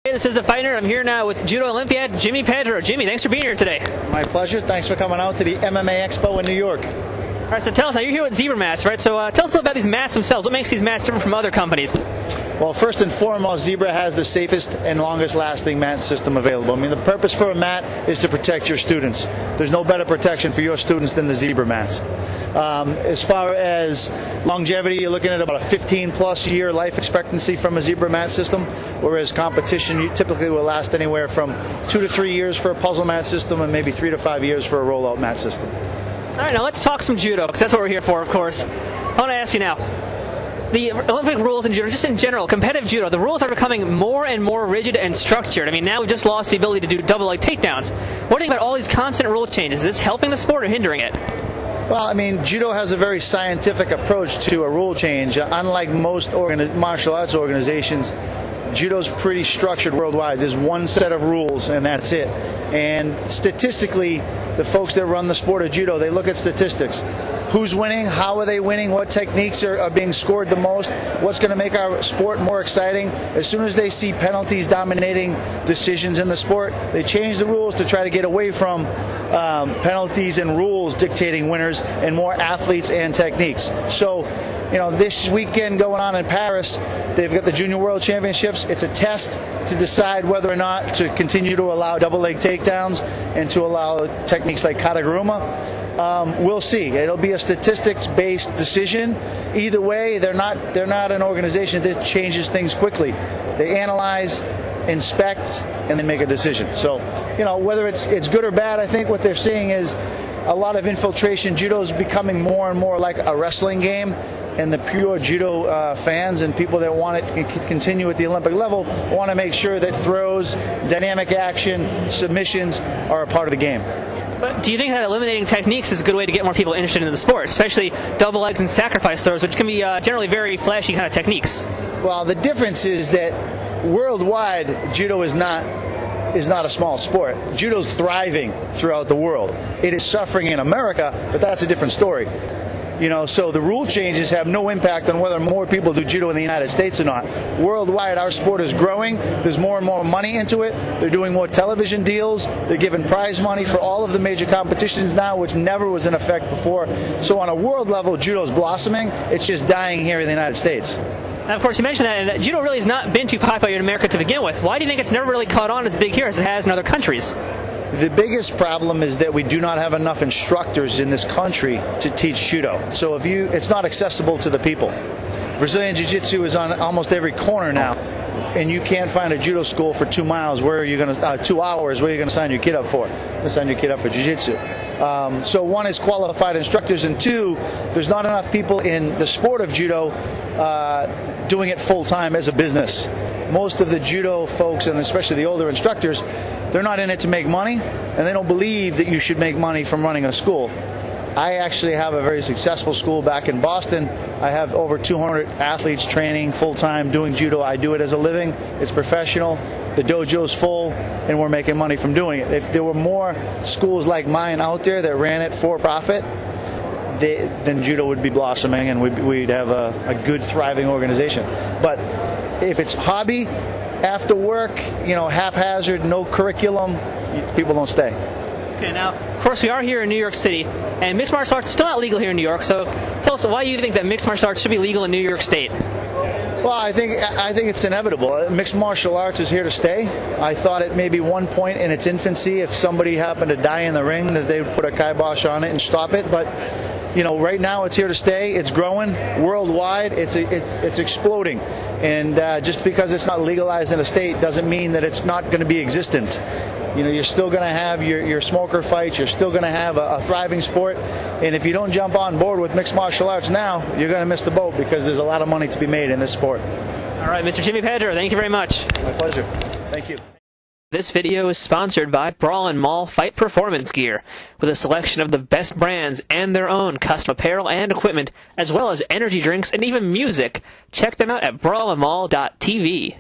Hey, this is The Fighter. I'm here now with Judo Olympiad Jimmy Pedro. Jimmy, thanks for being here today. My pleasure. Thanks for coming out to the MMA Expo in New York. All right, so tell us, now you're here with zebra mats, right? So tell us a little about these mats themselves. What makes these mats different from other companies? Well, first and foremost, Zebra has the safest and longest lasting mat system available. I mean, the purpose for a mat is to protect your students. There's no better protection for your students than the Zebra mats. As far as longevity, you're looking at about a 15-plus year life expectancy from a Zebra mat system, whereas competition you typically will last anywhere from 2 to 3 years for a puzzle mat system and maybe 3 to 5 years for a rollout mat system. All right, now let's talk some judo, because that's what we're here for, of course. I want to ask you now, the Olympic rules in judo, just in general, competitive judo, the rules are becoming more and more rigid and structured. I mean, now we've just lost the ability to do double leg takedowns. What do you think about all these constant rule changes? Is this helping the sport or hindering it? Well, I mean, judo has a very scientific approach to a rule change. Unlike most martial arts organizations, judo's pretty structured worldwide. There's one set of rules and that's it. And statistically, the folks that run the sport of judo, they look at statistics. Who's winning? How are they winning? What techniques are being scored the most? What's going to make our sport more exciting? As soon as they see penalties dominating decisions in the sport, they change the rules to try to get away from penalties and rules dictating winners and more athletes and techniques. So, you know, this weekend going on in Paris, they've got the Junior World Championships. It's a test to decide whether or not to continue to allow double leg takedowns and to allow techniques like kataguruma. We'll see. It'll be a statistics-based decision. Either way, they're not an organization that changes things quickly. They analyze, inspect, and then make a decision. So, you know, whether it's good or bad, I think what they're seeing is a lot of infiltration. Judo is becoming more and more like a wrestling game, and the pure judo fans and people that want it to continue at the Olympic level want to make sure that throws, dynamic action, submissions are a part of the game. But do you think that eliminating techniques is a good way to get more people interested in the sport, especially double legs and sacrifice throws, which can be generally very flashy kind of techniques? Well, the difference is that worldwide, judo is not a small sport. Judo's thriving throughout the world. It is suffering in America, but that's a different story. You know, so the rule changes have no impact on whether more people do judo in the United States or not. Worldwide, our sport is growing. There's more and more money into it. They're doing more television deals. They're giving prize money for all of the major competitions now, which never was in effect before. So on a world level, judo's blossoming. It's just dying here in the United States. Now, of course, you mentioned that, and judo really has not been too popular in America to begin with. Why do you think it's never really caught on as big here as it has in other countries? The biggest problem is that we do not have enough instructors in this country to teach judo. So it's not accessible to the people. Brazilian Jiu-Jitsu is on almost every corner now, and you can't find a judo school for 2 miles. Where are you going to 2 hours? Where are you going to sign your kid up for? Sign your kid up for Jiu-Jitsu. So one is qualified instructors, and two, there's not enough people in the sport of judo doing it full time as a business. Most of the judo folks, and especially the older instructors, they're not in it to make money, and they don't believe that you should make money from running a school. I actually have a very successful school back in Boston. I have over 200 athletes training full-time doing judo. I do it as a living. It's professional. The dojo's full, and we're making money from doing it. If there were more schools like mine out there that ran it for profit, then judo would be blossoming, and we'd have a good, thriving organization. But if it's hobby, after work, you know, haphazard, no curriculum, people don't stay. Okay, now, of course, we are here in New York City, and mixed martial arts is still not legal here in New York, so tell us why you think that mixed martial arts should be legal in New York State. Well, I think it's inevitable. Mixed martial arts is here to stay. I thought at maybe one point in its infancy, if somebody happened to die in the ring, that they would put a kibosh on it and stop it, but you know, right now it's here to stay. It's growing worldwide. It's exploding, and just because it's not legalized in a state doesn't mean that it's not going to be existent. You know, you're still going to have your smoker fights. You're still going to have a thriving sport, and if you don't jump on board with mixed martial arts now, you're going to miss the boat because there's a lot of money to be made in this sport. All right, Mr. Jimmy Pedro, thank you very much. My pleasure. Thank you. This video is sponsored by Brawl & Mall Fight Performance Gear, with a selection of the best brands and their own custom apparel and equipment, as well as energy drinks and even music. Check them out at brawlandmall.tv.